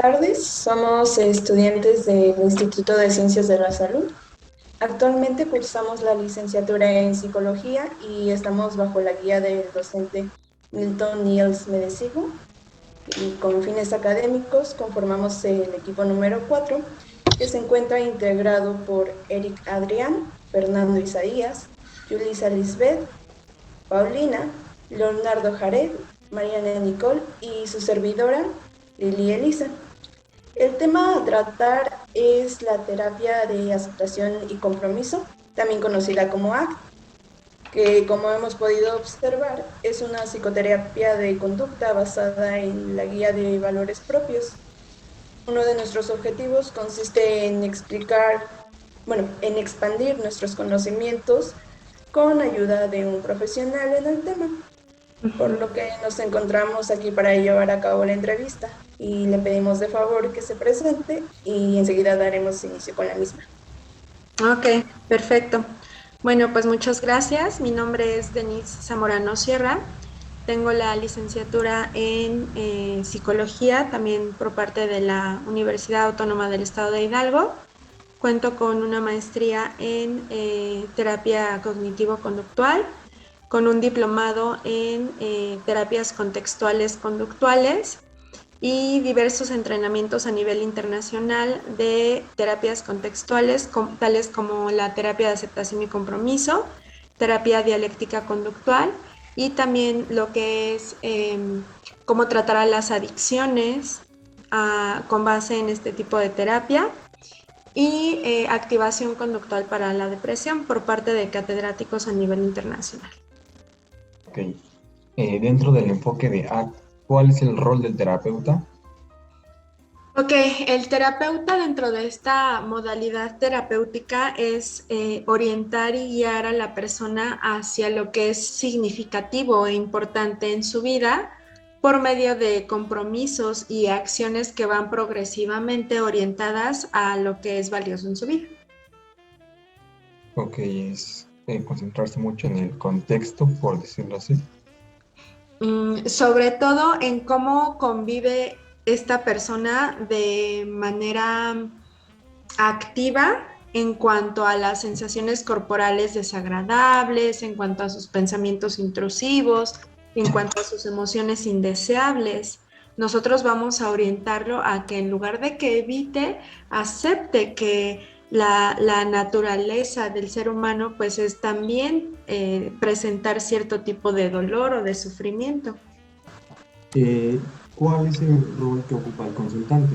tardes, somos estudiantes del Instituto de Ciencias de la Salud. Actualmente cursamos la licenciatura en Psicología y estamos bajo la guía del docente Milton Niels Medesigo. Y con fines académicos conformamos el equipo número 4, que se encuentra integrado por Eric Adrián, Fernando Isaías, Yulisa Lisbeth, Paulina, Leonardo Jared, Mariana Nicole y su servidora Lili Elisa. El tema a tratar es la terapia de aceptación y compromiso, también conocida como ACT, que como hemos podido observar es una psicoterapia de conducta basada en la guía de valores propios. Uno de nuestros objetivos consiste en en expandir nuestros conocimientos con ayuda de un profesional en el tema, por lo que nos encontramos aquí para llevar a cabo la entrevista y le pedimos de favor que se presente y enseguida daremos inicio con la misma. Ok, perfecto. Bueno, pues muchas gracias. Mi nombre es Denise Zamorano Sierra. Tengo la licenciatura en psicología, también por parte de la Universidad Autónoma del Estado de Hidalgo. Cuento con una maestría en terapia cognitivo-conductual, con un diplomado en terapias contextuales conductuales y diversos entrenamientos a nivel internacional de terapias contextuales, tales como la terapia de aceptación y compromiso, terapia dialéctica conductual y también lo que es cómo tratar a las adicciones con base en este tipo de terapia y activación conductual para la depresión por parte de catedráticos a nivel internacional. Ok. Dentro del enfoque de ACT, ¿cuál es el rol del terapeuta? Ok, el terapeuta dentro de esta modalidad terapéutica es orientar y guiar a la persona hacia lo que es significativo e importante en su vida por medio de compromisos y acciones que van progresivamente orientadas a lo que es valioso en su vida. Ok, es concentrarse mucho en el contexto, por decirlo así. Sobre todo en cómo convive esta persona de manera activa en cuanto a las sensaciones corporales desagradables, en cuanto a sus pensamientos intrusivos, en cuanto a sus emociones indeseables. Nosotros vamos a orientarlo a que en lugar de que evite, acepte que la naturaleza del ser humano pues es también presentar cierto tipo de dolor o de sufrimiento. ¿Cuál es el rol que ocupa el consultante?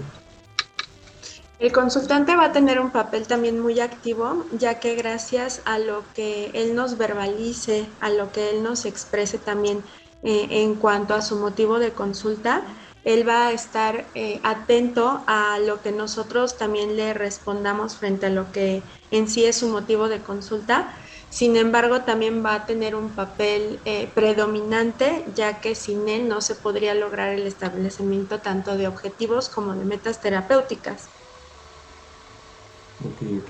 El consultante va a tener un papel también muy activo, ya que gracias a lo que él nos verbalice, a lo que él nos exprese también en cuanto a su motivo de consulta, él va a estar atento a lo que nosotros también le respondamos frente a lo que en sí es su motivo de consulta. Sin embargo, también va a tener un papel predominante, ya que sin él no se podría lograr el establecimiento tanto de objetivos como de metas terapéuticas. Ok, ok.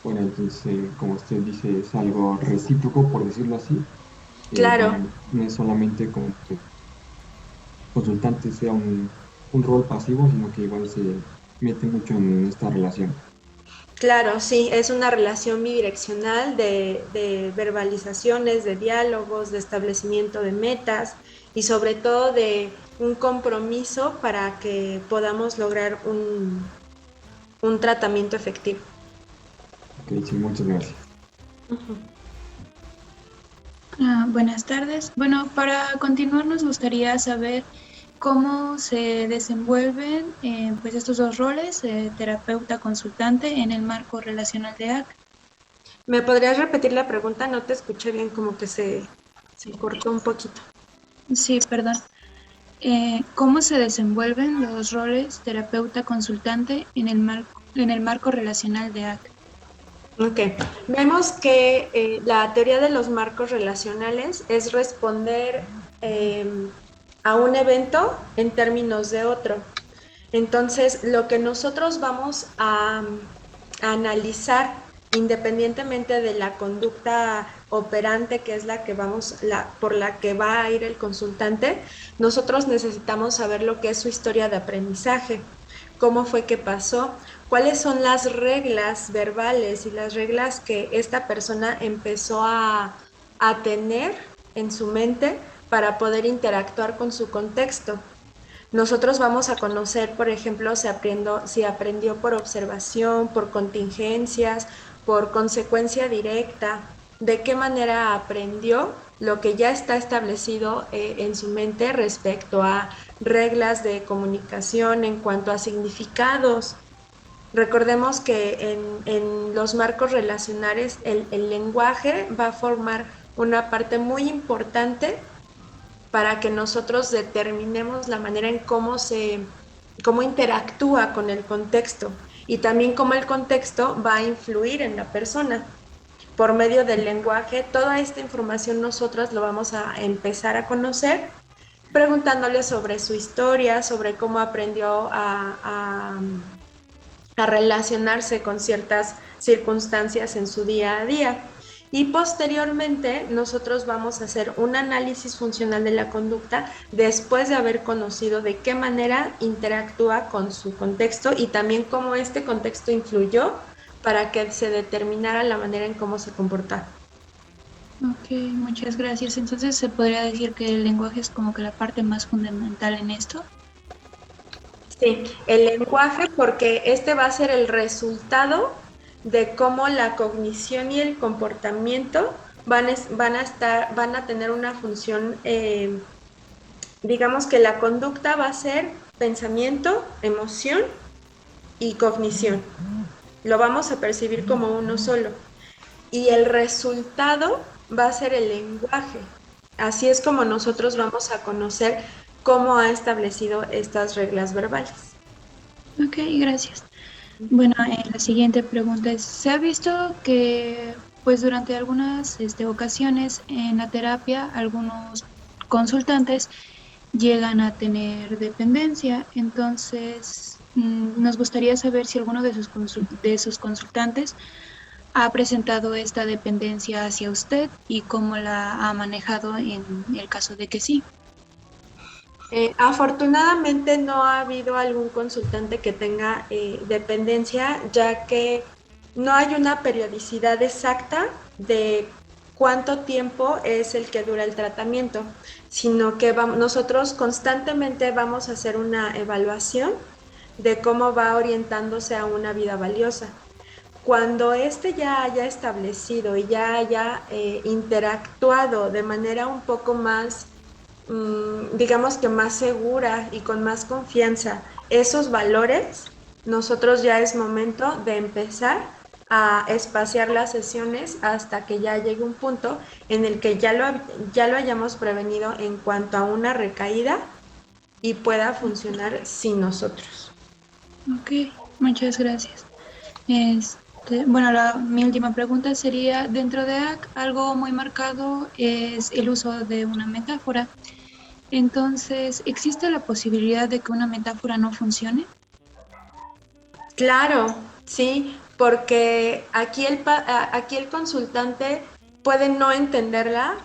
Bueno, entonces, como usted dice, es algo recíproco, por decirlo así. Claro, No es solamente como que el consultante sea un rol pasivo, sino que igual se mete mucho en esta relación. claro, sí, es una relación bidireccional de verbalizaciones, de diálogos, de establecimiento de metas y sobre todo de un compromiso para que podamos lograr un tratamiento efectivo. Ok, sí, muchas gracias. Ujú. Buenas tardes. Bueno, para continuar nos gustaría saber cómo se desenvuelven pues estos dos roles, terapeuta consultante, en el marco relacional de AC. ¿Me podrías repetir la pregunta? No te escuché bien, como que se cortó un poquito. Sí, perdón. ¿Cómo se desenvuelven los roles terapeuta consultante en el marco relacional de AC? Ok, vemos que la teoría de los marcos relacionales es responder a un evento en términos de otro. Entonces, lo que nosotros vamos a analizar independientemente de la conducta operante que es por la que va a ir el consultante, nosotros necesitamos saber lo que es su historia de aprendizaje, cómo fue que pasó, cuáles son las reglas verbales y las reglas que esta persona empezó a tener en su mente para poder interactuar con su contexto. Nosotros vamos a conocer, por ejemplo, si aprendió por observación, por contingencias, por consecuencia directa, de qué manera aprendió lo que ya está establecido en su mente respecto a reglas de comunicación en cuanto a significados. Recordemos que en los marcos relacionales el lenguaje va a formar una parte muy importante para que nosotros determinemos la manera en cómo interactúa con el contexto y también cómo el contexto va a influir en la persona. Por medio del lenguaje, toda esta información nosotros lo vamos a empezar a conocer preguntándole sobre su historia, sobre cómo aprendió a relacionarse con ciertas circunstancias en su día a día. Y posteriormente nosotros vamos a hacer un análisis funcional de la conducta después de haber conocido de qué manera interactúa con su contexto y también cómo este contexto influyó para que se determinara la manera en cómo se comporta. Ok, muchas gracias. Entonces, ¿se podría decir que el lenguaje es como que la parte más fundamental en esto? Sí, el lenguaje, porque este va a ser el resultado de cómo la cognición y el comportamiento van a tener una función, digamos que la conducta va a ser pensamiento, emoción y cognición. Lo vamos a percibir como uno solo. Y el resultado va a ser el lenguaje. Así es como nosotros vamos a conocer cómo ha establecido estas reglas verbales. Ok, gracias. Bueno, la siguiente pregunta es, ¿se ha visto que pues durante algunas ocasiones en la terapia algunos consultantes llegan a tener dependencia? Entonces, nos gustaría saber si alguno de sus consultantes ha presentado esta dependencia hacia usted y cómo la ha manejado en el caso de que sí. Afortunadamente no ha habido algún consultante que tenga dependencia, ya que no hay una periodicidad exacta de cuánto tiempo es el que dura el tratamiento, sino que nosotros constantemente vamos a hacer una evaluación de cómo va orientándose a una vida valiosa. Cuando ya haya establecido y ya haya interactuado de manera un poco más, digamos que más segura y con más confianza esos valores, nosotros ya es momento de empezar a espaciar las sesiones hasta que ya llegue un punto en el que ya lo hayamos prevenido en cuanto a una recaída y pueda funcionar sin nosotros. Ok, muchas gracias. Bueno, mi última pregunta sería, dentro de AC, algo muy marcado es el uso de una metáfora. Entonces, ¿existe la posibilidad de que una metáfora no funcione? Claro, sí, porque aquí el consultante puede no entenderla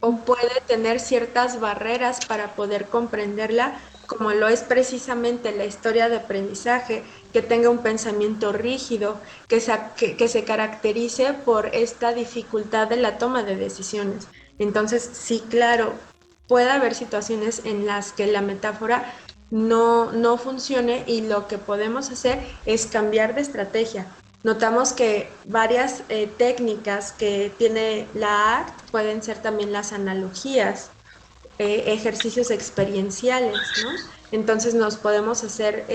o puede tener ciertas barreras para poder comprenderla, como lo es precisamente la historia de aprendizaje, que tenga un pensamiento rígido, que se caracterice por esta dificultad de la toma de decisiones. Entonces, sí, claro, puede haber situaciones en las que la metáfora no funcione y lo que podemos hacer es cambiar de estrategia. Notamos que varias técnicas que tiene la ACT pueden ser también las analogías, ejercicios experienciales, ¿no? Entonces nos podemos hacer,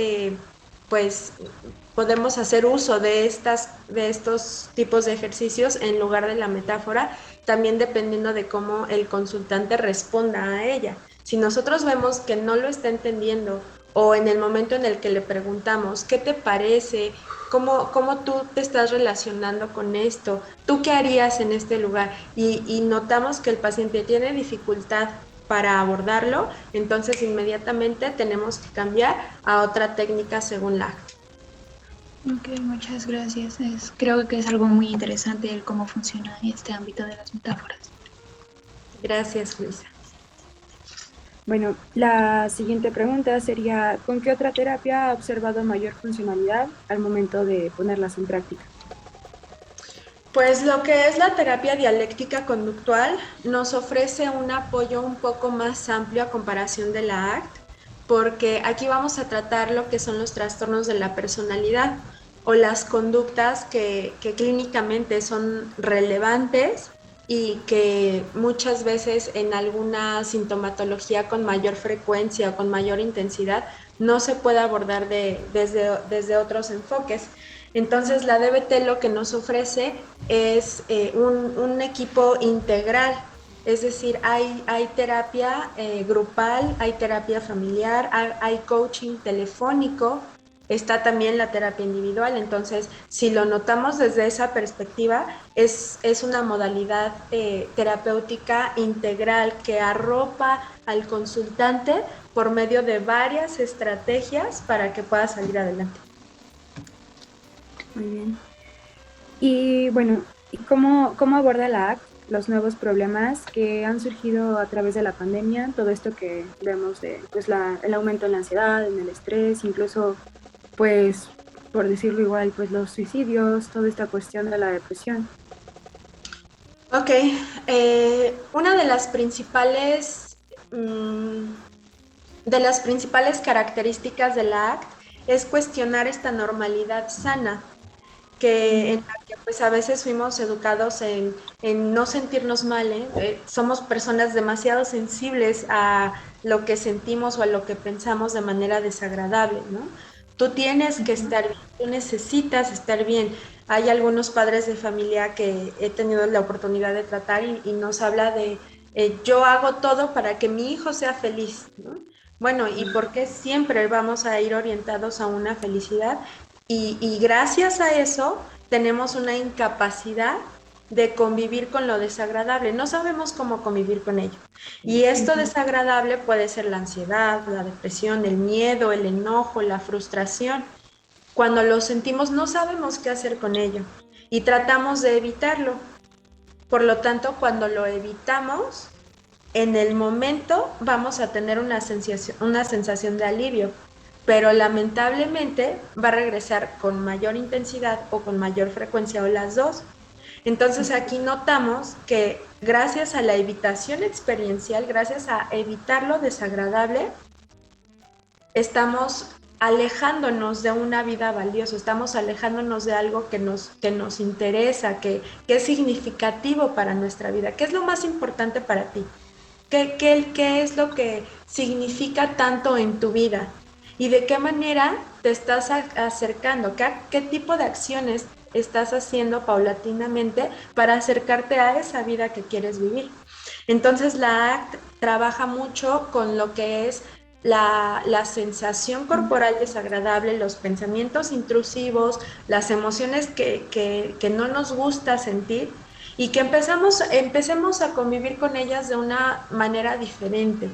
podemos hacer uso de estos tipos de ejercicios en lugar de la metáfora, también dependiendo de cómo el consultante responda a ella. Si nosotros vemos que no lo está entendiendo o en el momento en el que le preguntamos, ¿qué te parece? ¿Cómo tú te estás relacionando con esto? ¿Tú qué harías en este lugar? Y notamos que el paciente tiene dificultad para abordarlo, entonces inmediatamente tenemos que cambiar a otra técnica según la ACT. Ok, muchas gracias. Creo que es algo muy interesante el cómo funciona este ámbito de las metáforas. Gracias, Luisa. Bueno, la siguiente pregunta sería, ¿con qué otra terapia ha observado mayor funcionalidad al momento de ponerlas en práctica? Pues lo que es la terapia dialéctica conductual nos ofrece un apoyo un poco más amplio a comparación de la ACT, porque aquí vamos a tratar lo que son los trastornos de la personalidad o las conductas que clínicamente son relevantes y que muchas veces en alguna sintomatología con mayor frecuencia o con mayor intensidad no se puede abordar desde otros enfoques. Entonces, la DBT lo que nos ofrece es un equipo integral, es decir, hay terapia grupal, hay terapia familiar, hay coaching telefónico, está también la terapia individual. Entonces, si lo notamos desde esa perspectiva, es una modalidad terapéutica integral que arropa al consultante por medio de varias estrategias para que pueda salir adelante. Muy bien. Y bueno, ¿cómo aborda la ACT los nuevos problemas que han surgido a través de la pandemia? Todo esto que vemos de pues, el aumento en la ansiedad, en el estrés, incluso, pues, por decirlo igual, pues los suicidios, toda esta cuestión de la depresión. Ok, una de las principales características de la ACT es cuestionar esta normalidad sana, en la que pues a veces fuimos educados en no sentirnos mal, ¿eh? Somos personas demasiado sensibles a lo que sentimos o a lo que pensamos de manera desagradable, ¿no? Tú tienes que estar bien, tú necesitas estar bien. Hay algunos padres de familia que he tenido la oportunidad de tratar y nos habla de yo hago todo para que mi hijo sea feliz, ¿no? Bueno, ¿y por qué siempre vamos a ir orientados a una felicidad? Y gracias a eso tenemos una incapacidad de convivir con lo desagradable. No sabemos cómo convivir con ello. Y esto desagradable puede ser la ansiedad, la depresión, el miedo, el enojo, la frustración. Cuando lo sentimos no sabemos qué hacer con ello y tratamos de evitarlo. Por lo tanto, cuando lo evitamos, en el momento vamos a tener una sensación de alivio, pero lamentablemente va a regresar con mayor intensidad o con mayor frecuencia o las dos. Entonces aquí notamos que gracias a la evitación experiencial, gracias a evitar lo desagradable, estamos alejándonos de una vida valiosa, estamos alejándonos de algo que nos interesa, que es significativo para nuestra vida. ¿Qué es lo más importante para ti? ¿Qué es lo que significa tanto en tu vida? ¿Y de qué manera te estás acercando? ¿Qué tipo de acciones estás haciendo paulatinamente para acercarte a esa vida que quieres vivir? Entonces la ACT trabaja mucho con lo que es la sensación corporal desagradable, los pensamientos intrusivos, las emociones que no nos gusta sentir y que empecemos a convivir con ellas de una manera diferente.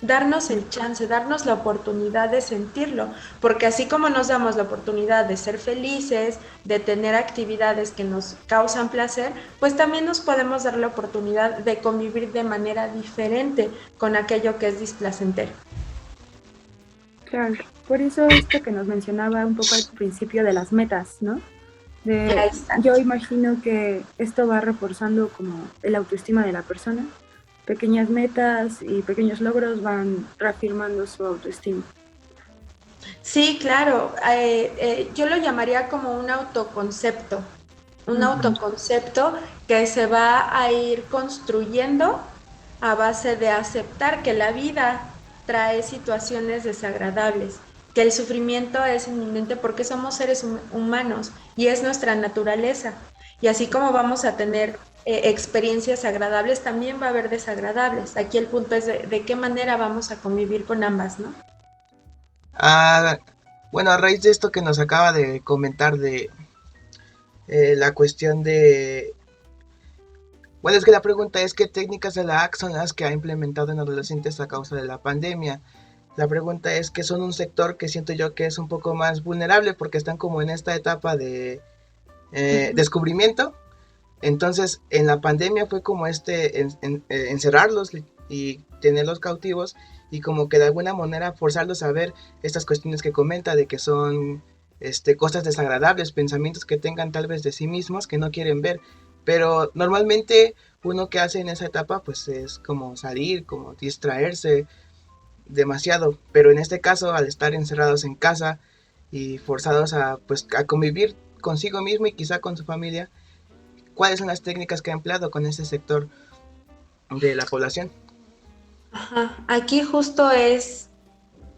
Darnos el chance, darnos la oportunidad de sentirlo, porque así como nos damos la oportunidad de ser felices, de tener actividades que nos causan placer, pues también nos podemos dar la oportunidad de convivir de manera diferente con aquello que es displacentero. Claro, por eso esto que nos mencionaba un poco al principio de las metas, ¿no? Yo imagino que esto va reforzando como el autoestima de la persona. Pequeñas metas y pequeños logros van reafirmando su autoestima. Sí, claro. Yo lo llamaría como un autoconcepto que se va a ir construyendo a base de aceptar que la vida trae situaciones desagradables, que el sufrimiento es inminente porque somos seres humanos y es nuestra naturaleza. Y así como vamos a tener experiencias agradables, también va a haber desagradables. Aquí el punto es de qué manera vamos a convivir con ambas, ¿no? Bueno, a raíz de esto que nos acaba de comentar de la cuestión de... Bueno, es que la pregunta es qué técnicas de la ACT son las que ha implementado en adolescentes a causa de la pandemia. la pregunta es que son un sector que siento yo que es un poco más vulnerable porque están como en esta etapa de descubrimiento. Entonces, en la pandemia fue como encerrarlos y tenerlos cautivos y como que de alguna manera forzarlos a ver estas cuestiones que comenta de que son cosas desagradables, pensamientos que tengan tal vez de sí mismos que no quieren ver. Pero normalmente uno que hace en esa etapa pues es como salir, como distraerse demasiado. Pero en este caso, al estar encerrados en casa y forzados a pues a convivir consigo mismo y quizá con su familia, ¿cuáles son las técnicas que ha empleado con este sector de la población? Ajá. Aquí justo es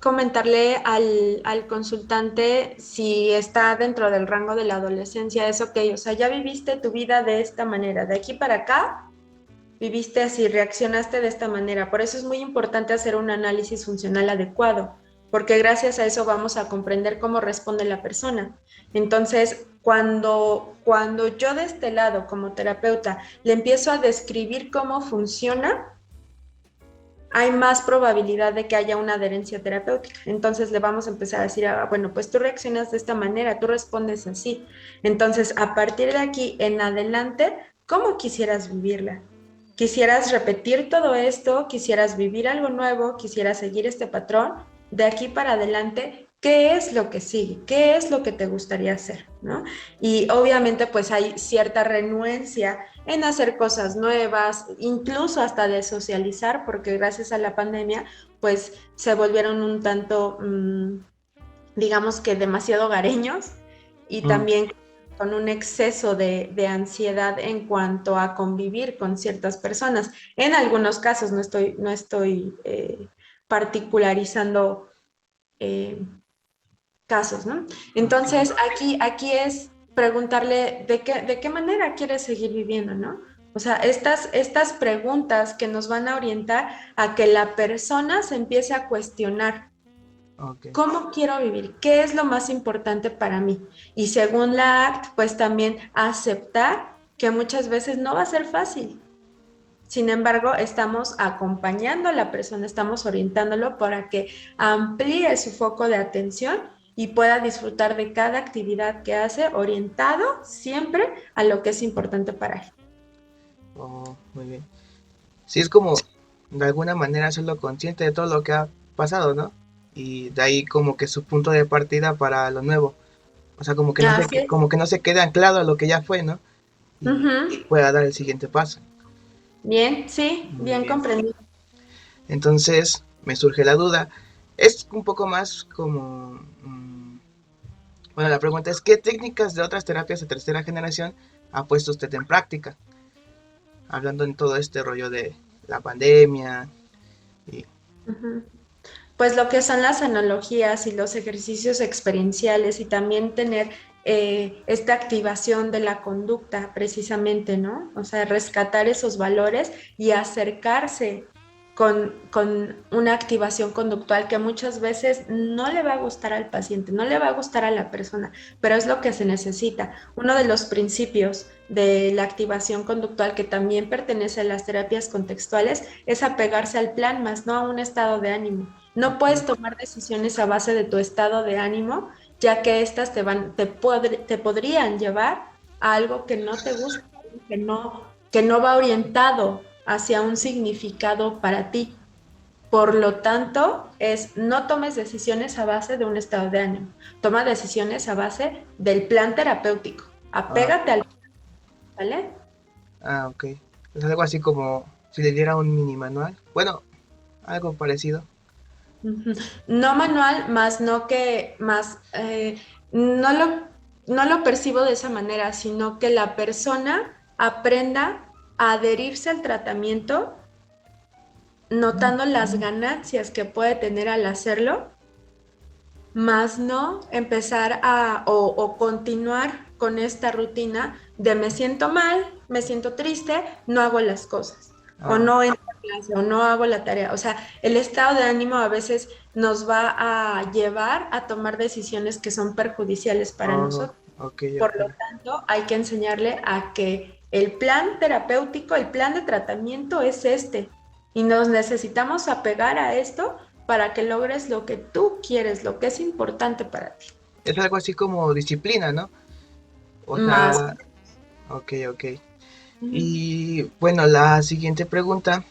comentarle al consultante si está dentro del rango de la adolescencia, es ok, o sea, ya viviste tu vida de esta manera, de aquí para acá, viviste así, reaccionaste de esta manera. Por eso es muy importante hacer un análisis funcional adecuado, porque gracias a eso vamos a comprender cómo responde la persona. Entonces, cuando yo de este lado, como terapeuta, le empiezo a describir cómo funciona, hay más probabilidad de que haya una adherencia terapéutica. Entonces le vamos a empezar a decir, bueno, pues tú reaccionas de esta manera, tú respondes así. Entonces, a partir de aquí en adelante, ¿cómo quisieras vivirla? ¿Quisieras repetir todo esto? ¿Quisieras vivir algo nuevo? ¿Quisieras seguir este patrón? De aquí para adelante, ¿qué es lo que sigue? ¿Qué es lo que te gustaría hacer? ¿No? Y obviamente pues hay cierta renuencia en hacer cosas nuevas, incluso hasta de socializar, porque gracias a la pandemia, pues se volvieron un tanto, digamos que demasiado hogareños y también con un exceso de ansiedad en cuanto a convivir con ciertas personas. En algunos casos, no estoy particularizando casos, ¿no? Entonces, aquí es preguntarle de qué manera quieres seguir viviendo, ¿no? O sea, estas preguntas que nos van a orientar a que la persona se empiece a cuestionar cómo quiero vivir, qué es lo más importante para mí. Y según la ACT, pues también aceptar que muchas veces no va a ser fácil. Sin embargo, estamos acompañando a la persona, estamos orientándolo para que amplíe su foco de atención y pueda disfrutar de cada actividad que hace, orientado siempre a lo que es importante para él. Oh, muy bien. Sí, es como de alguna manera hacerlo consciente de todo lo que ha pasado, ¿no? Y de ahí como que su punto de partida para lo nuevo. O sea, como que no se quede anclado a lo que ya fue, ¿no? Y pueda dar el siguiente paso. Bien, sí, bien comprendido. Entonces, me surge la duda. Es un poco más como... bueno, la pregunta es, ¿qué técnicas de otras terapias de tercera generación ha puesto usted en práctica? Hablando en todo este rollo de la pandemia y... Pues lo que son las analogías y los ejercicios experienciales y también tener esta activación de la conducta precisamente, ¿no? O sea, rescatar esos valores y acercarse con una activación conductual que muchas veces no le va a gustar al paciente, no le va a gustar a la persona, pero es lo que se necesita. Uno de los principios de la activación conductual que también pertenece a las terapias contextuales es apegarse al plan, más no a un estado de ánimo. No puedes tomar decisiones a base de tu estado de ánimo, ya que estas te podrían llevar a algo que no te gusta, que no va orientado hacia un significado para ti. Por lo tanto, no tomes decisiones a base de un estado de ánimo, toma decisiones a base del plan terapéutico. Apégate al plan, ¿vale? Ah, ok. Es algo así como si le diera un mini manual. Bueno, algo parecido. No manual, no lo percibo de esa manera, sino que la persona aprenda a adherirse al tratamiento, notando las ganancias que puede tener al hacerlo, más no empezar o continuar con esta rutina de me siento mal, me siento triste, no hago las cosas, o no entro a clase, o no hago la tarea. O sea, el estado de ánimo a veces nos va a llevar a tomar decisiones que son perjudiciales para nosotros. Por lo tanto, hay que enseñarle a que el plan terapéutico, el plan de tratamiento es este, y nos necesitamos apegar a esto para que logres lo que tú quieres, lo que es importante para ti. Es algo así como disciplina, ¿no? O Más. sea, ok. Y bueno, la siguiente pregunta,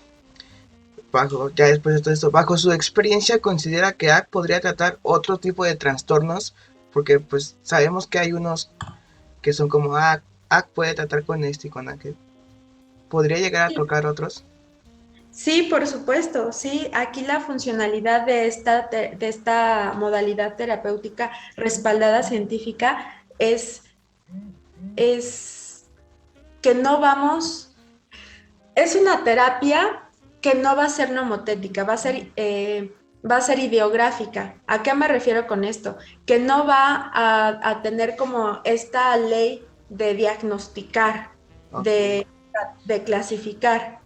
ya después de todo esto, bajo su experiencia, ¿considera que AC podría tratar otro tipo de trastornos? Porque pues sabemos que hay unos que son como AC puede tratar con este y con aquel. ¿Podría llegar a tocar otros? Sí, por supuesto, sí. Aquí la funcionalidad de esta modalidad terapéutica respaldada científica es que no vamos, es una terapia que no va a ser nomotética, va a ser ideográfica. ¿A qué me refiero con esto? Que no va a tener como esta ley de diagnosticar, Okay. de clasificar,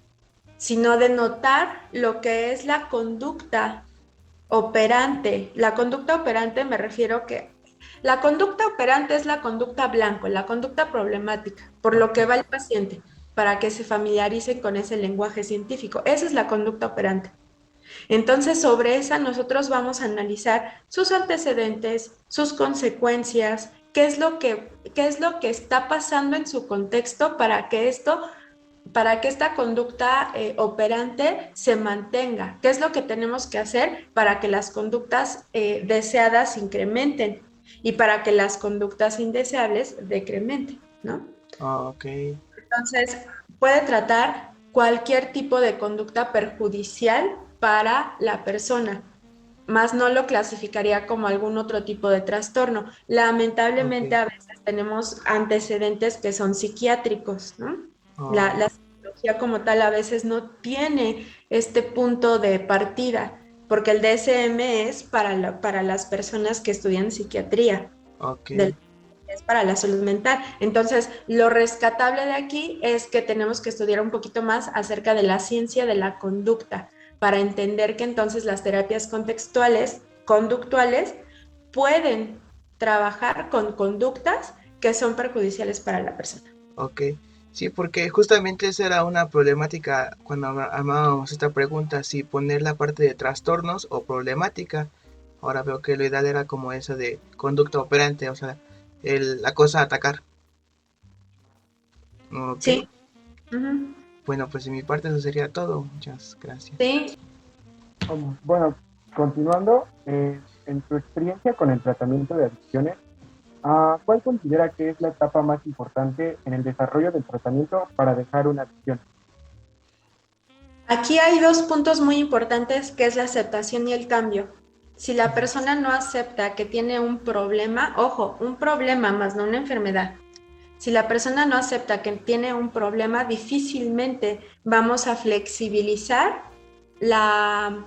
sino de notar lo que es la conducta operante. La conducta operante me refiero que la conducta operante es la conducta blanco, la conducta problemática, por lo que va el paciente, para que se familiaricen con ese lenguaje científico. Esa es la conducta operante. Entonces, sobre esa nosotros vamos a analizar sus antecedentes, sus consecuencias, qué es lo que está pasando en su contexto para que esta conducta operante se mantenga. ¿Qué es lo que tenemos que hacer para que las conductas deseadas incrementen y para que las conductas indeseables decrementen, ¿no? Ok. Entonces, puede tratar cualquier tipo de conducta perjudicial para la persona, más no lo clasificaría como algún otro tipo de trastorno. Lamentablemente Ok. a veces tenemos antecedentes que son psiquiátricos, ¿no? Oh, La psicología como tal a veces no tiene este punto de partida, porque el DSM es para las personas que estudian psiquiatría, ok. es para la salud mental. Entonces, lo rescatable de aquí es que tenemos que estudiar un poquito más acerca de la ciencia de la conducta, para entender que entonces las terapias contextuales, conductuales, pueden trabajar con conductas que son perjudiciales para la persona. Ok. Sí, porque justamente esa era una problemática cuando armábamos esta pregunta, si poner la parte de trastornos o problemática. Ahora veo que lo ideal era como esa de conducta operante, o sea, la cosa a atacar. Ok. Sí. Uh-huh. Bueno, pues de mi parte eso sería todo. Muchas gracias. Sí. Bueno, continuando, en tu experiencia con el tratamiento de adicciones, ¿cuál considera que es la etapa más importante en el desarrollo del tratamiento para dejar una adicción? Aquí hay dos puntos muy importantes, que es la aceptación y el cambio. Si la persona no acepta que tiene un problema, ojo, un problema más no una enfermedad. Si la persona no acepta que tiene un problema, difícilmente vamos a flexibilizar la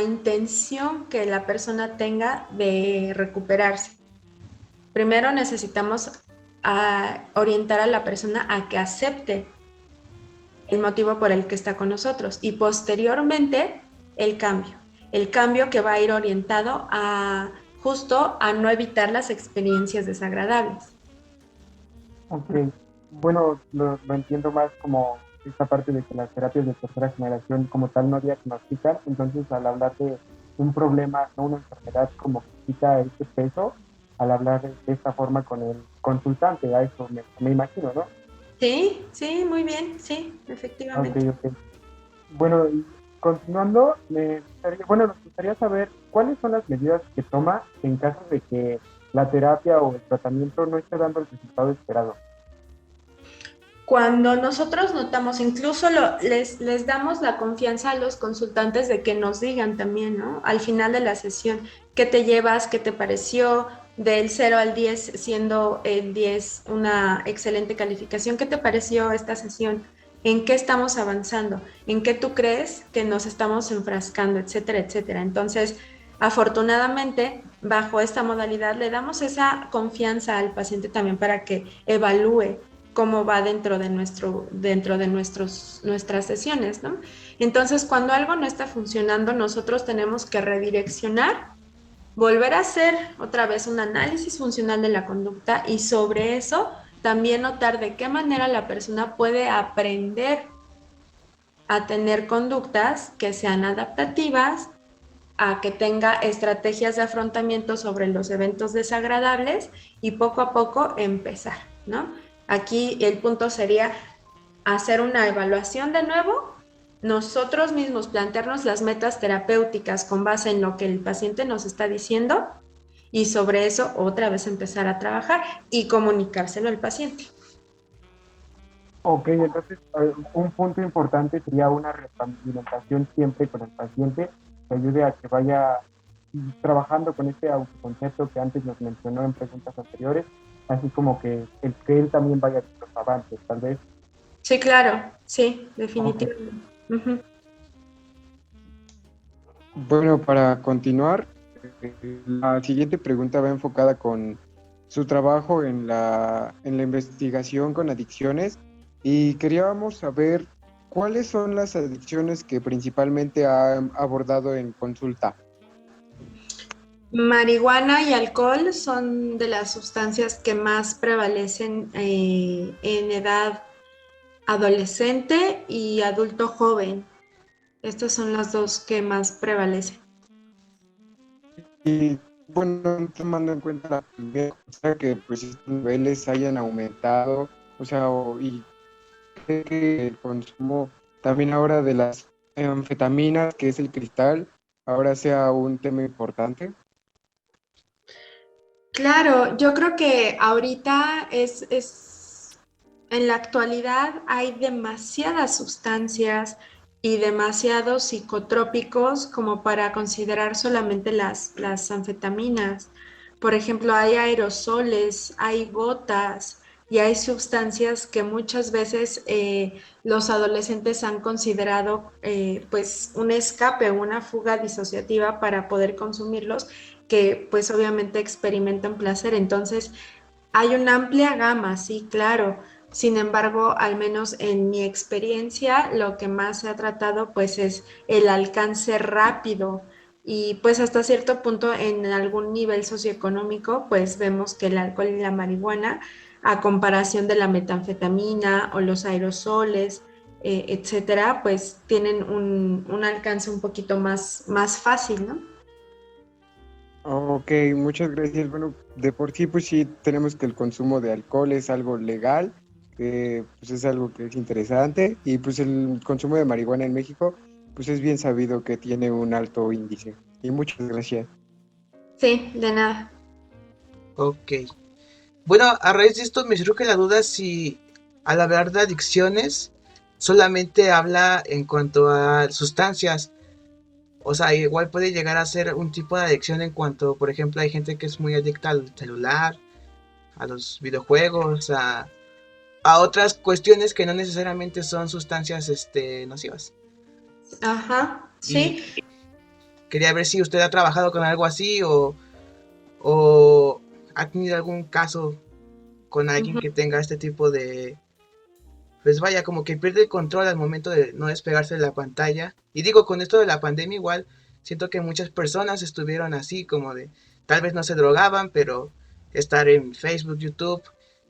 intención que la persona tenga de recuperarse. Primero necesitamos orientar a la persona a que acepte el motivo por el que está con nosotros y posteriormente el cambio que va a ir orientado justo a no evitar las experiencias desagradables. Ok, bueno, lo entiendo más como esta parte de que las terapias de tercera generación como tal no diagnostican, entonces al hablar de un problema, no una enfermedad, como que quita ese peso al hablar de esta forma con el consultante, a eso me imagino, ¿no? Sí, muy bien, sí, efectivamente. Ok. Bueno, y continuando, nos gustaría saber cuáles son las medidas que toma en caso de que la terapia o el tratamiento no esté dando el resultado esperado. Cuando nosotros notamos, incluso les damos la confianza a los consultantes de que nos digan también, ¿no? Al final de la sesión, ¿qué te llevas? ¿Qué te pareció? Del 0 al 10, siendo el 10 una excelente calificación. ¿Qué te pareció esta sesión? ¿En qué estamos avanzando? ¿En qué tú crees que nos estamos enfrascando? Etcétera, etcétera. Entonces, afortunadamente, bajo esta modalidad le damos esa confianza al paciente también para que evalúe cómo va dentro de nuestras sesiones, ¿no? Entonces, cuando algo no está funcionando, nosotros tenemos que redireccionar, volver a hacer otra vez un análisis funcional de la conducta y sobre eso también notar de qué manera la persona puede aprender a tener conductas que sean adaptativas a que tenga estrategias de afrontamiento sobre los eventos desagradables y poco a poco empezar, ¿no? Aquí el punto sería hacer una evaluación de nuevo, nosotros mismos plantearnos las metas terapéuticas con base en lo que el paciente nos está diciendo y sobre eso otra vez empezar a trabajar y comunicárselo al paciente. Ok, entonces un punto importante sería una retroalimentación siempre con el paciente que ayude a que vaya trabajando con este autoconcepto que antes nos mencionó en preguntas anteriores, así como que él también vaya viendo los avances, tal vez. Sí, claro, sí, Ok. definitivamente. Uh-huh. Bueno, para continuar, la siguiente pregunta va enfocada con su trabajo en la investigación con adicciones y queríamos saber cuáles son las adicciones que principalmente ha abordado en consulta. Marihuana y alcohol son de las sustancias que más prevalecen en edad adolescente y adulto joven. Estas son las dos que más prevalecen. Y bueno, tomando en cuenta la primera cosa, que pues estos niveles hayan aumentado, o sea, y que el consumo también ahora de las anfetaminas, que es el cristal, ahora sea un tema importante. Claro, yo creo que ahorita en la actualidad hay demasiadas sustancias y demasiados psicotrópicos como para considerar solamente las anfetaminas. Por ejemplo, hay aerosoles, hay gotas y hay sustancias que muchas veces los adolescentes han considerado pues un escape, una fuga disociativa para poder consumirlos que pues obviamente experimentan placer. Entonces, hay una amplia gama, sí, claro. Sin embargo, al menos en mi experiencia, lo que más se ha tratado pues es el alcance rápido y pues hasta cierto punto en algún nivel socioeconómico pues vemos que el alcohol y la marihuana a comparación de la metanfetamina o los aerosoles, etcétera, pues tienen un alcance un poquito más fácil, ¿no? Ok, muchas gracias. Bueno, de por sí, pues sí, tenemos que el consumo de alcohol es algo legal, pues es algo que es interesante, y pues el consumo de marihuana en México, pues es bien sabido que tiene un alto índice. Y muchas gracias. Sí, de nada. Ok. Bueno, a raíz de esto me surge la duda si al hablar de adicciones solamente habla en cuanto a sustancias. O sea, igual puede llegar a ser un tipo de adicción en cuanto, por ejemplo, hay gente que es muy adicta al celular, a los videojuegos, a otras cuestiones que no necesariamente son sustancias nocivas. Ajá, Y sí. quería ver si usted ha trabajado con algo así o ha tenido algún caso con alguien Ujú. que tenga este tipo de, pues vaya, como que pierde el control al momento de no despegarse de la pantalla. Y digo, con esto de la pandemia igual, siento que muchas personas estuvieron así, como de, tal vez no se drogaban, pero estar en Facebook, YouTube,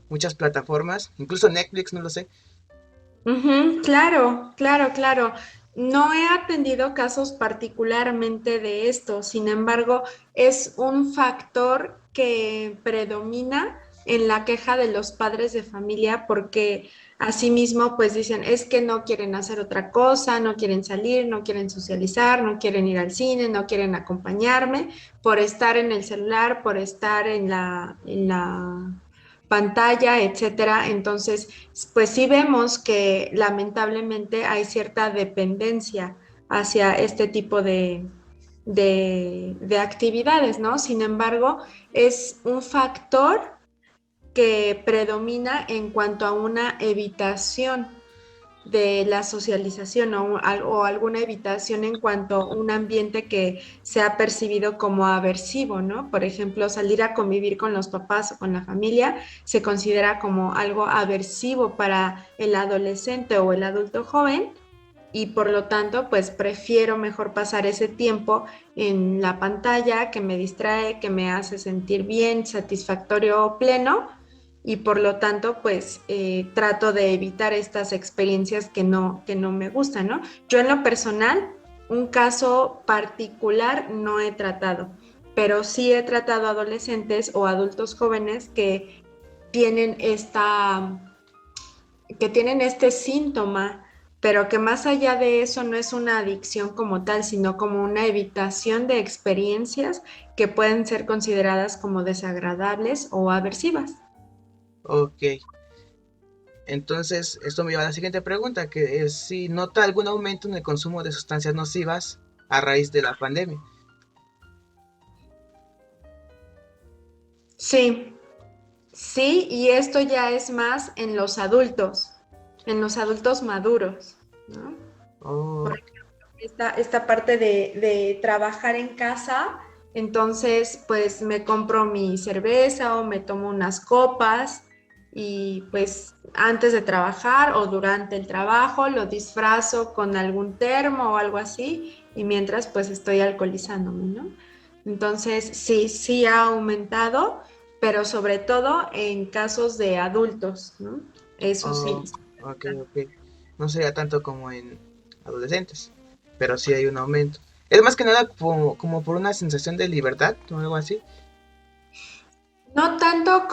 muchas plataformas, incluso Netflix, no lo sé. Ujú, claro, claro, claro. No he atendido casos particularmente de esto, sin embargo, es un factor que predomina en la queja de los padres de familia porque asimismo pues dicen es que no quieren hacer otra cosa, no quieren salir, no quieren socializar, no quieren ir al cine, no quieren acompañarme por estar en el celular, por estar en la pantalla, etcétera. Entonces, pues sí vemos que lamentablemente hay cierta dependencia hacia este tipo de actividades, ¿no? Sin embargo, es un factor que predomina en cuanto a una evitación de la socialización o alguna evitación en cuanto a un ambiente que se ha percibido como aversivo, ¿no? Por ejemplo, salir a convivir con los papás o con la familia se considera como algo aversivo para el adolescente o el adulto joven y por lo tanto, pues prefiero mejor pasar ese tiempo en la pantalla que me distrae, que me hace sentir bien, satisfactorio o pleno y por lo tanto, pues trato de evitar estas experiencias que no me gustan, ¿no? Yo en lo personal un caso particular no he tratado, pero sí he tratado adolescentes o adultos jóvenes tienen que tienen este síntoma, pero que más allá de eso no es una adicción como tal, sino como una evitación de experiencias que pueden ser consideradas como desagradables o aversivas. Ok, entonces esto me lleva a la siguiente pregunta, que es si nota algún aumento en el consumo de sustancias nocivas a raíz de la pandemia. Sí, sí, y esto ya es más en los adultos maduros, ¿no? Oh, Esta parte de trabajar en casa, entonces pues me compro mi cerveza o me tomo unas copas y pues antes de trabajar o durante el trabajo lo disfrazo con algún termo o algo así y mientras pues estoy alcoholizándome, ¿no? Entonces sí, sí ha aumentado, pero sobre todo en casos de adultos, ¿no? Eso sí. oh, ok, ok. No sería tanto como en adolescentes, pero sí hay un aumento. Es más que nada como por una sensación de libertad o algo así. No tanto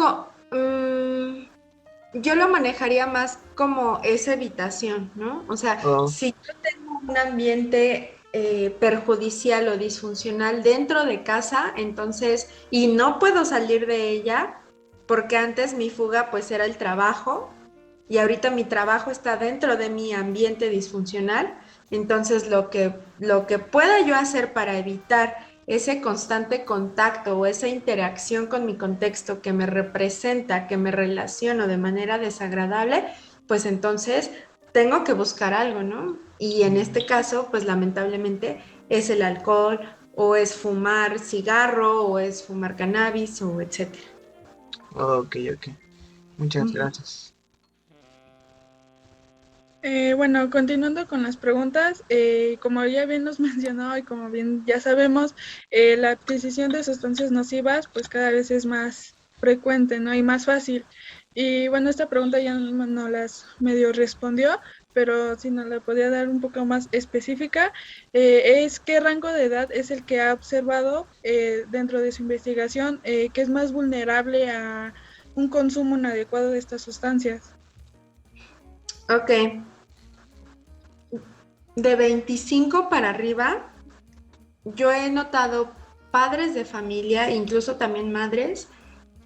yo lo manejaría más como esa evitación, ¿no? O sea, Oh, si yo tengo un ambiente perjudicial o disfuncional dentro de casa, entonces, y no puedo salir de ella, porque antes mi fuga pues era el trabajo, y ahorita mi trabajo está dentro de mi ambiente disfuncional, entonces lo que pueda yo hacer para evitar ese constante contacto o esa interacción con mi contexto que me representa, que me relaciono de manera desagradable, pues entonces tengo que buscar algo, ¿no? Y en este caso, pues lamentablemente es el alcohol o es fumar cigarro o es fumar cannabis o etcétera. ok, ok. Muchas Ujú. gracias. Bueno, continuando con las preguntas, como ya bien nos mencionó y como bien ya sabemos, la adquisición de sustancias nocivas pues cada vez es más frecuente, ¿no? Y más fácil. Y bueno, esta pregunta ya no las medio respondió, pero si nos la podía dar un poco más específica, es qué rango de edad es el que ha observado dentro de su investigación que es más vulnerable a un consumo inadecuado de estas sustancias. Ok, de 25 para arriba, yo he notado padres de familia, incluso también madres,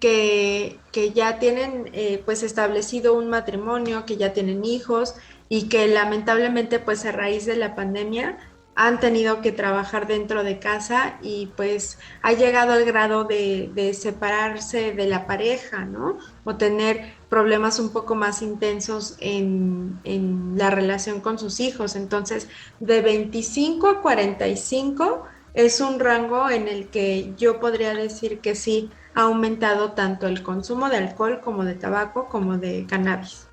que ya tienen pues establecido un matrimonio, que ya tienen hijos y que lamentablemente pues a raíz de la pandemia han tenido que trabajar dentro de casa y pues ha llegado al grado de separarse de la pareja, ¿no? O tener problemas un poco más intensos en la relación con sus hijos. Entonces, de 25 a 45 es un rango en el que yo podría decir que sí ha aumentado tanto el consumo de alcohol como de tabaco como de cannabis.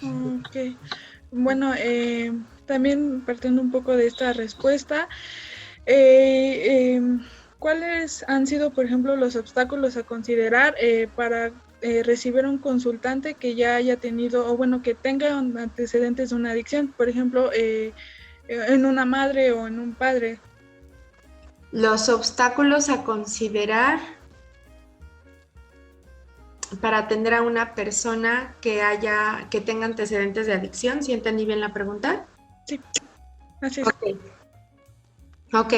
Ok. Bueno, también partiendo un poco de esta respuesta, ¿cuáles han sido, por ejemplo, los obstáculos a considerar para recibir un consultante que ya haya tenido, o bueno, que tenga antecedentes de una adicción, por ejemplo, en una madre o en un padre? Los obstáculos a considerar para atender a una persona que tenga antecedentes de adicción, ¿sí entendí bien la pregunta? Sí, así es. Ok. Ok,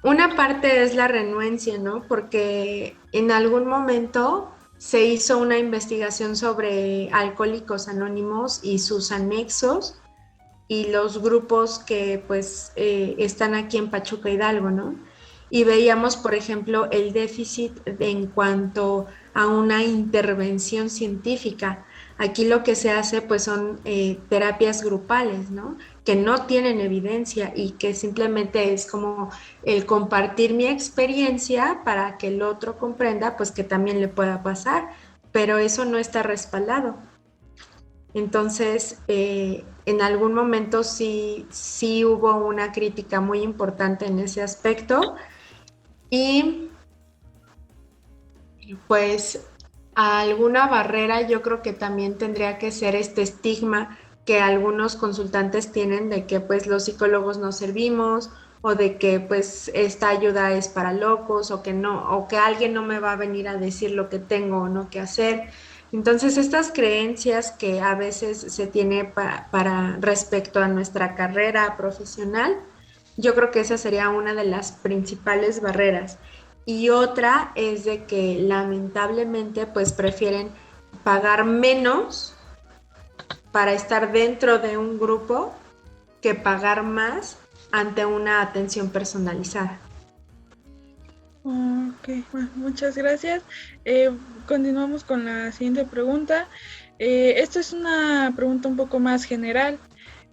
una parte es la renuencia, ¿no? Porque en algún momento se hizo una investigación sobre Alcohólicos Anónimos y sus anexos y los grupos que pues están aquí en Pachuca Hidalgo, ¿no? Y veíamos, por ejemplo, el déficit en cuanto a una intervención científica. Aquí lo que se hace pues son terapias grupales, ¿no? Que no tienen evidencia y que simplemente es como el compartir mi experiencia para que el otro comprenda pues que también le pueda pasar, pero eso no está respaldado. Entonces, en algún momento sí, sí hubo una crítica muy importante en ese aspecto y pues alguna barrera yo creo que también tendría que ser este estigma que algunos consultantes tienen de que pues los psicólogos no servimos, o de que pues esta ayuda es para locos, o que no, o que alguien no me va a venir a decir lo que tengo o no que hacer. Entonces, estas creencias que a veces se tiene para respecto a nuestra carrera profesional, yo creo que esa sería una de las principales barreras. Y otra es de que lamentablemente pues prefieren pagar menos para estar dentro de un grupo que pagar más ante una atención personalizada. Ok, bueno, muchas gracias. Continuamos con la siguiente pregunta. Esta es una pregunta un poco más general,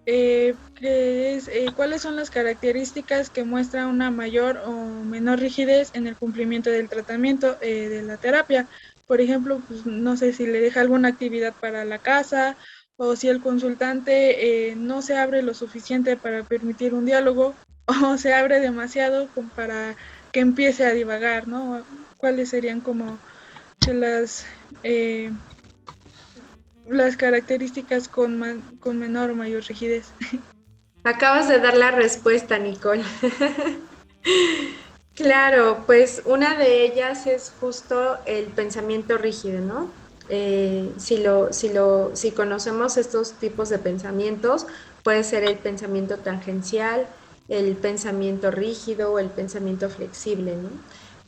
que es, ¿cuáles son las características que muestran una mayor o menor rigidez en el cumplimiento del tratamiento de la terapia? Por ejemplo, pues, no sé si le deja alguna actividad para la casa, o si el consultante no se abre lo suficiente para permitir un diálogo, o se abre demasiado como para que empiece a divagar, ¿no? ¿Cuáles serían como que las características con menor o mayor rigidez? Acabas de dar la respuesta, Nicole. Claro, pues una de ellas es justo el pensamiento rígido, ¿no? Si conocemos estos tipos de pensamientos, puede ser el pensamiento tangencial, el pensamiento rígido o el pensamiento flexible, ¿no?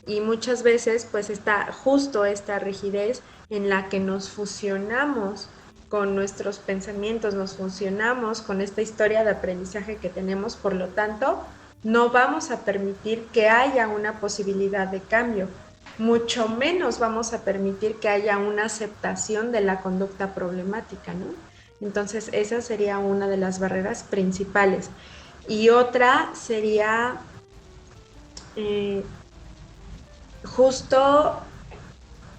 Y muchas veces pues está justo esta rigidez en la que nos fusionamos con nuestros pensamientos, nos fusionamos con esta historia de aprendizaje que tenemos, por lo tanto, no vamos a permitir que haya una posibilidad de cambio, mucho menos vamos a permitir que haya una aceptación de la conducta problemática, ¿no? Entonces, esa sería una de las barreras principales. Y otra sería justo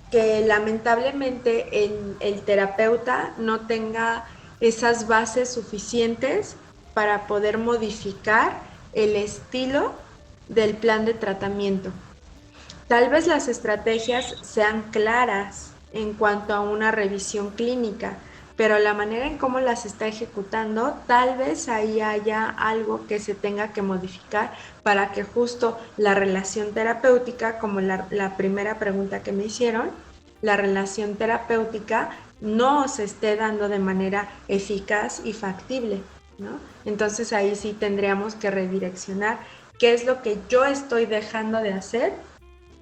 que lamentablemente el terapeuta no tenga esas bases suficientes para poder modificar el estilo del plan de tratamiento. Tal vez las estrategias sean claras en cuanto a una revisión clínica, pero la manera en cómo las está ejecutando, tal vez ahí haya algo que se tenga que modificar para que justo la relación terapéutica, como la primera pregunta que me hicieron, la relación terapéutica no se esté dando de manera eficaz y factible, ¿no? Entonces ahí sí tendríamos que redireccionar qué es lo que yo estoy dejando de hacer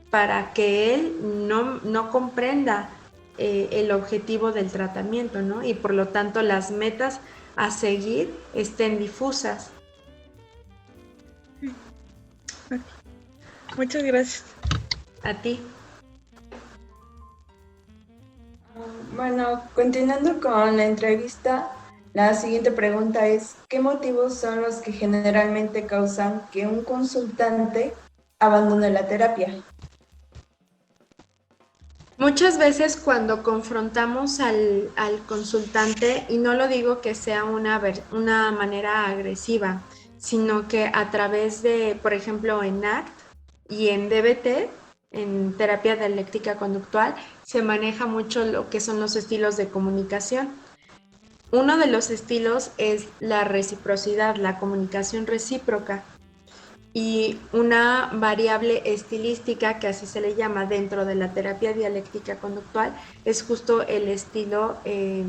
para que él no comprenda el objetivo del tratamiento, ¿no? Y por lo tanto las metas a seguir estén difusas. Muchas gracias. A ti. Bueno, continuando con la entrevista, la siguiente pregunta es, ¿qué motivos son los que generalmente causan que un consultante abandone la terapia? Muchas veces cuando confrontamos al consultante, y no lo digo que sea una manera agresiva, sino que a través de, por ejemplo, en ACT y en DBT, en terapia dialéctica conductual, se maneja mucho lo que son los estilos de comunicación. Uno de los estilos es la reciprocidad, la comunicación recíproca. Y una variable estilística, que así se le llama dentro de la terapia dialéctica conductual, es justo el estilo, se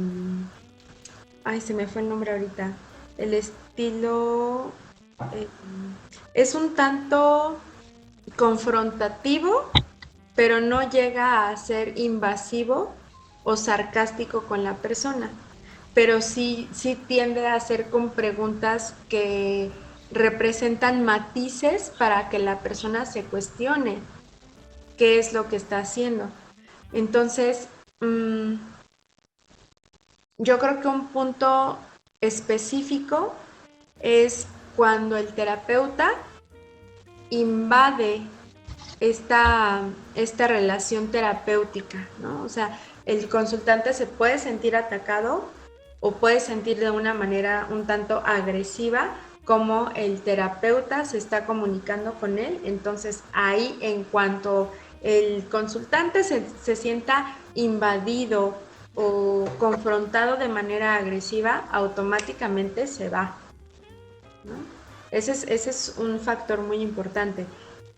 me fue el nombre ahorita, el estilo es un tanto confrontativo, pero no llega a ser invasivo o sarcástico con la persona, pero sí tiende a ser con preguntas que representan matices para que la persona se cuestione qué es lo que está haciendo. Entonces, yo creo que un punto específico es cuando el terapeuta invade esta relación terapéutica, ¿no? O sea, el consultante se puede sentir atacado o puede sentir de una manera un tanto agresiva cómo el terapeuta se está comunicando con él. Entonces ahí, en cuanto el consultante se sienta invadido o confrontado de manera agresiva, automáticamente se va, ¿no? Ese es un factor muy importante.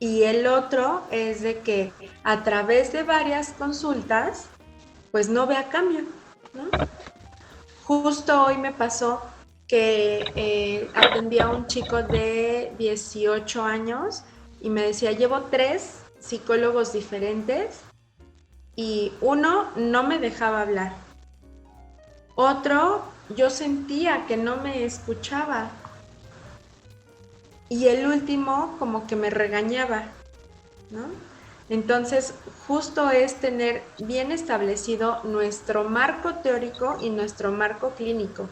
Y el otro es de que a través de varias consultas, pues no vea cambio, ¿no? Justo hoy me pasó que atendí a un chico de 18 años y me decía, llevo 3 psicólogos diferentes y uno no me dejaba hablar. Otro, yo sentía que no me escuchaba. Y el último, como que me regañaba, ¿no? Entonces, justo es tener bien establecido nuestro marco teórico y nuestro marco clínico,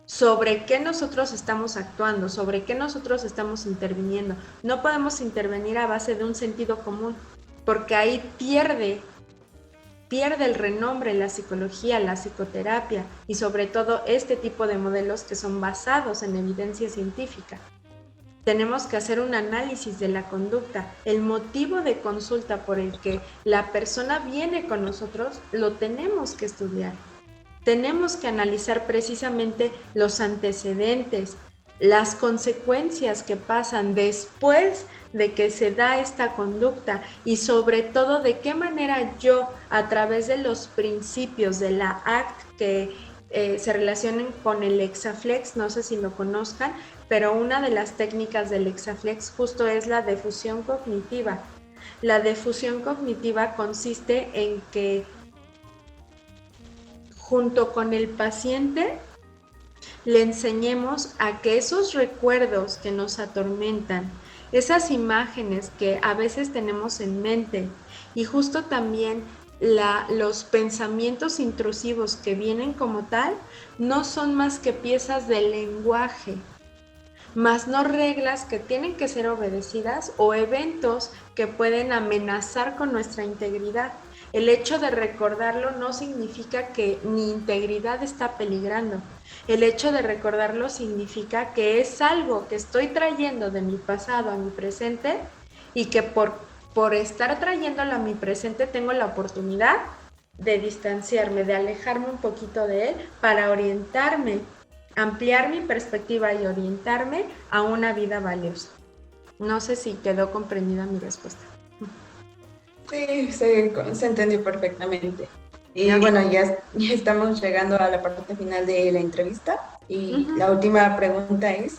sobre qué nosotros estamos actuando, sobre qué nosotros estamos interviniendo. No podemos intervenir a base de un sentido común, porque ahí pierde el renombre la psicología, la psicoterapia y sobre todo este tipo de modelos que son basados en evidencia científica. Tenemos que hacer un análisis de la conducta. El motivo de consulta por el que la persona viene con nosotros lo tenemos que estudiar. Tenemos que analizar precisamente los antecedentes, las consecuencias que pasan después de que se da esta conducta y sobre todo de qué manera yo, a través de los principios de la ACT que se relacionen con el Exaflex, no sé si lo conozcan, pero una de las técnicas del Exaflex justo es la difusión cognitiva. La difusión cognitiva consiste en que junto con el paciente le enseñemos a que esos recuerdos que nos atormentan, esas imágenes que a veces tenemos en mente y justo también los pensamientos intrusivos que vienen como tal, no son más que piezas del lenguaje, más no reglas que tienen que ser obedecidas o eventos que pueden amenazar con nuestra integridad. El hecho de recordarlo no significa que mi integridad está peligrando. El hecho de recordarlo significa que es algo que estoy trayendo de mi pasado a mi presente y que por estar trayéndolo a mi presente tengo la oportunidad de distanciarme, de alejarme un poquito de él para orientarme, ampliar mi perspectiva y orientarme a una vida valiosa. No sé si quedó comprendida mi respuesta. Sí, se entendió perfectamente. Y bueno, ya estamos llegando a la parte final de la entrevista y la última pregunta es,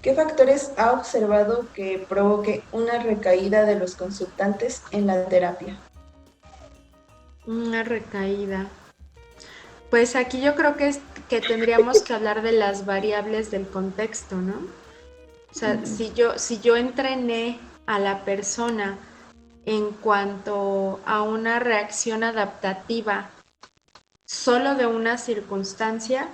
¿qué factores ha observado que provoque una recaída de los consultantes en la terapia? Una recaída. Pues aquí yo creo que tendríamos que hablar de las variables del contexto, ¿no? O sea, si yo entrené a la persona en cuanto a una reacción adaptativa solo de una circunstancia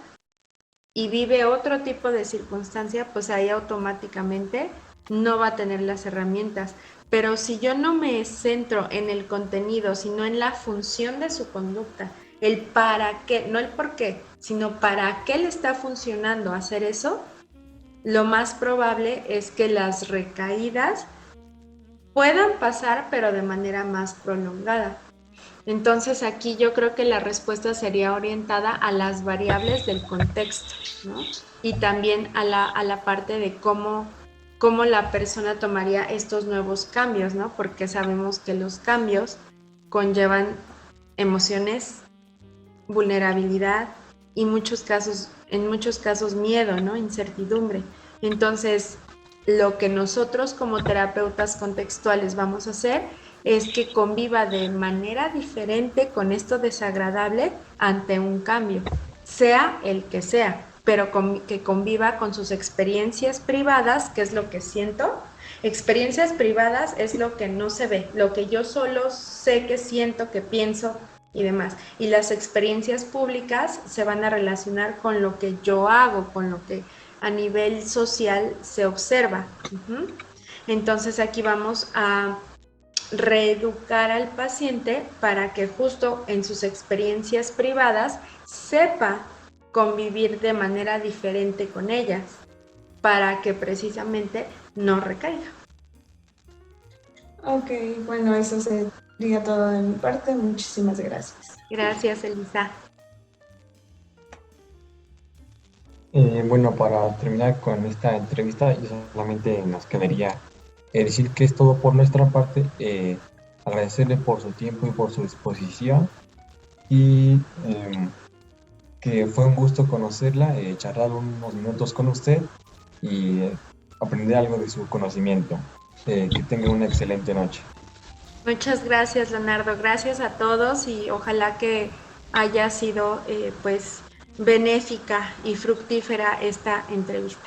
y vive otro tipo de circunstancia, pues ahí automáticamente no va a tener las herramientas. Pero si yo no me centro en el contenido, sino en la función de su conducta, el para qué, no el por qué, sino para qué le está funcionando hacer eso, lo más probable es que las recaídas puedan pasar, pero de manera más prolongada. Entonces aquí yo creo que la respuesta sería orientada a las variables del contexto, ¿no? Y también a la parte de cómo la persona tomaría estos nuevos cambios, ¿no? Porque sabemos que los cambios conllevan emociones, vulnerabilidad y en muchos casos miedo, ¿no? Incertidumbre. Entonces, lo que nosotros como terapeutas contextuales vamos a hacer es que conviva de manera diferente con esto desagradable ante un cambio, sea el que sea, pero que conviva con sus experiencias privadas, que es lo que siento. Experiencias privadas es lo que no se ve, lo que yo solo sé que siento, que pienso y demás. Y las experiencias públicas se van a relacionar con lo que yo hago, con lo que a nivel social se observa. Entonces aquí vamos a reeducar al paciente para que justo en sus experiencias privadas sepa convivir de manera diferente con ellas para que precisamente no recaiga. Ok, bueno, eso sería todo de mi parte. Muchísimas gracias. Gracias, Elisa. Bueno, para terminar con esta entrevista, yo solamente nos quedaría decir que es todo por nuestra parte, agradecerle por su tiempo y por su disposición y que fue un gusto conocerla, charlar unos minutos con usted y aprender algo de su conocimiento. Que tenga una excelente noche. Muchas gracias, Leonardo. Gracias a todos y ojalá que haya sido pues benéfica y fructífera esta entrevista.